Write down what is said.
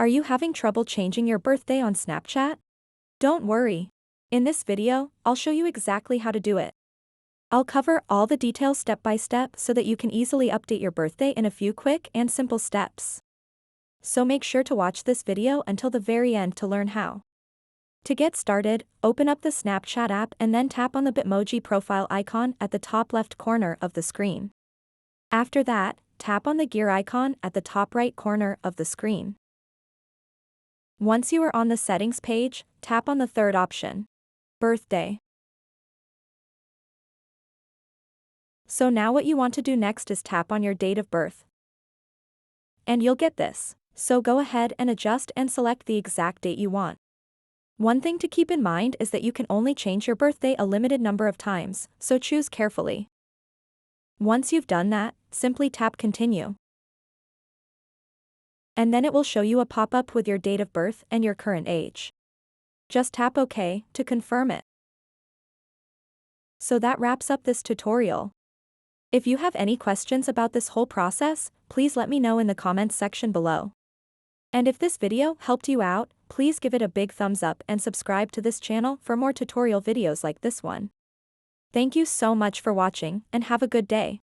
Are you having trouble changing your birthday on Snapchat? Don't worry. In this video, I'll show you exactly how to do it. I'll cover all the details step by step so that you can easily update your birthday in a few quick and simple steps. So make sure to watch this video until the very end to learn how. To get started, open up the Snapchat app and then tap on the Bitmoji profile icon at the top left corner of the screen. After that, tap on the gear icon at the top right corner of the screen. Once you are on the settings page, tap on the third option, Birthday. So now what you want to do next is tap on your date of birth. And you'll get this. So go ahead and adjust and select the exact date you want. One thing to keep in mind is that you can only change your birthday a limited number of times, so choose carefully. Once you've done that, simply tap Continue. And then it will show you a pop-up with your date of birth and your current age. Just tap OK to confirm it. So that wraps up this tutorial. If you have any questions about this whole process, please let me know in the comments section below. And if this video helped you out, please give it a big thumbs up and subscribe to this channel for more tutorial videos like this one. Thank you so much for watching and have a good day.